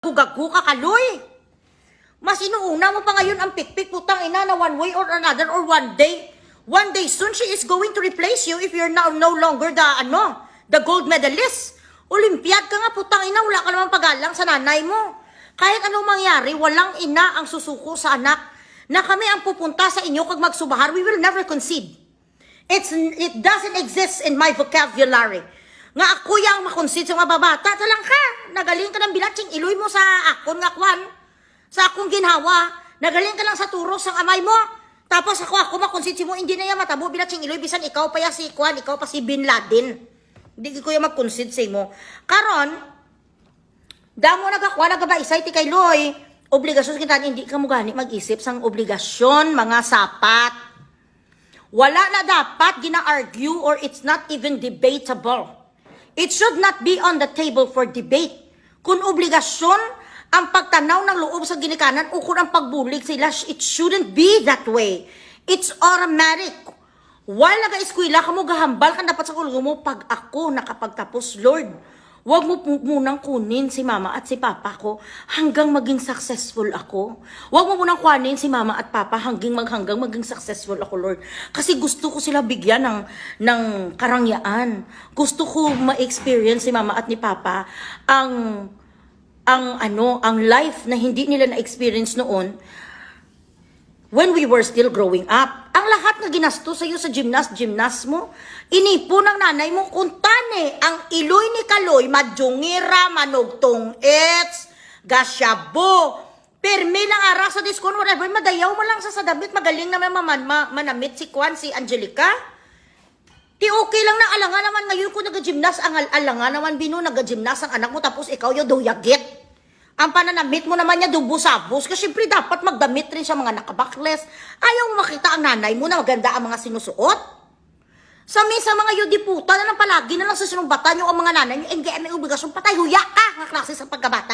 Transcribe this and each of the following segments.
Gugagu ka, Kaloy. Mas inuuna mo pa ngayon ang pikpik, putang ina, na one way or another or one day. One day soon, she is going to replace you if you're now no longer the gold medalist. Olympiad ka nga, putang ina, wala ka naman pagalang sa nanay mo. Kahit anong mangyari, walang ina ang susuko sa anak na kami ang pupunta sa inyo kag magsubahar. We will never concede. It doesn't exist in my vocabulary. Nga ako yung makonsid sa mga babata. Talang ka, nagaling ka ng bilatsing, iloy mo sa akon nga kwan, sa akong ginhawa, nagaling ka lang sa turos ng amay mo, tapos ako makonsid mo, hindi na yan matabo, bilatsing iloy, bisan ikaw pa ya si kwan, ikaw pa si Bin Laden. Hindi ko yung magkonsid sa mo. Karon, damo nagakwa, nagabaisay ti kay Loy, obligasyon kita, hindi ka mo gani mag-isip sang obligasyon, mga sapat. Wala na dapat gina-argue or it's not even debatable. It should not be on the table for debate. Kung obligasyon ang pagtanaw ng loob sa ginikanan o kung ang pagbulig sila, it shouldn't be that way. It's automatic. While nag-eskwela ka mo, gahambal ka dapat sa kulungan mo, pag ako nakapagtapos, Lord, huwag mo munang kunin si mama at si papa ko hanggang maging successful ako. Huwag mo munang kunin si mama at papa hanggang maging successful ako, Lord. Kasi gusto ko sila bigyan ng karangyaan. Gusto ko ma-experience si mama at ni papa ang life na hindi nila na-experience noon when we were still growing up. Ang lahat na ginasto sa iyo sa gymnast mo, inipo ng nanay mo kung tane, ang iloy ni Kaloy, madjungira, manugtong ets, gasyabo, permi lang ara sa diskon, whatever, madayaw mo lang sa sadamit, magaling na manamit si Kwan, si Angelica. Ti okay lang na alangan naman ngayon kung nag-gymnast, ang alangan naman bino, nag-gymnast ang anak mo, tapos ikaw yung duyagit. Ang pananamit mo naman niya dubo-sabos kasi syempre dapat magdamit rin siya mga nakabakles. Ayaw mo makita ang nanay mo na maganda ang mga sinusuot. Sa mga yudiputa na lang palagi na lang sa sinumbatan yung ang mga nanay niyo, hindi may obligasyon, patay, huya ka ng klase sa pagkabata.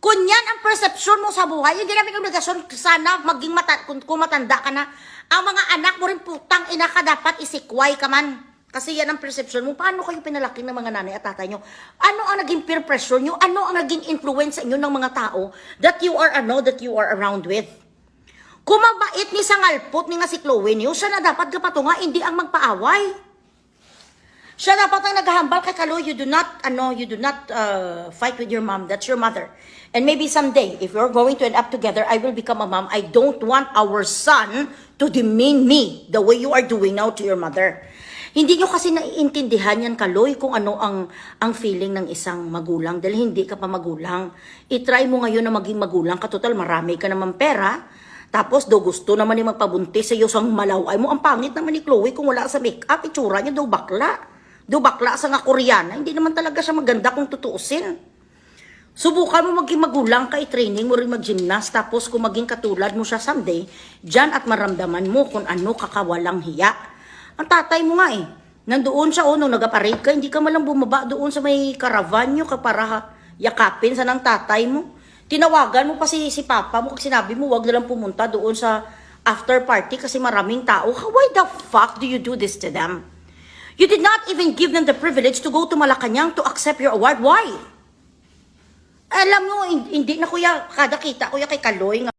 Kung yan ang perception mo sa buhay, hindi na may obligasyon, sana maging kung matanda ka na, ang mga anak mo rin putang ina ka dapat isikway ka man. Kasi yan ang perception mo. Paano kayo pinalaki ng mga nanay at tatay nyo? Ano ang naging peer pressure nyo? Ano ang naging influence sa inyo ng mga tao that you are around with? Kung mabait ni Sangalpot ni nga si Chloe niyo, siya na dapat kapatunga, hindi ang magpaaway. Siya dapat ang naghahambal kay Kaloy. You do not fight with your mom. That's your mother. And maybe someday, if we're going to end up together, I will become a mom. I don't want our son to demean me the way you are doing now to your mother. Hindi nyo kasi naiintindihan yan, Kaloy, kung ano ang feeling ng isang magulang dahil hindi ka pa magulang. I-try mo ngayon na maging magulang ka. Total, marami ka naman pera. Tapos, do gusto naman ni magpabuntis sa iyo sa malaway mo. Ang pangit naman ni Chloe kung wala sa make-up. Itsura niya, do bakla. Do bakla sa nga Koreana. Hindi naman talaga siya maganda kung tutuusin. Subukan mo maging magulang ka, i-training mo rin mag-gymnast. Tapos, kung maging katulad mo siya someday, dyan at maramdaman mo kung ano kakawalang hiya. Ang tatay mo nga nandoon siya nung nag-aparate ka, hindi ka malang bumaba doon sa may caravan nyo para yakapin sa ng tatay mo. Tinawagan mo pa si papa mo, kasi sinabi mo wag na lang pumunta doon sa after party kasi maraming tao. Why the fuck do you do this to them? You did not even give them the privilege to go to Malacanang to accept your award. Why? Alam mo, hindi na kuya, kada kita kuya kay Kaloy nga.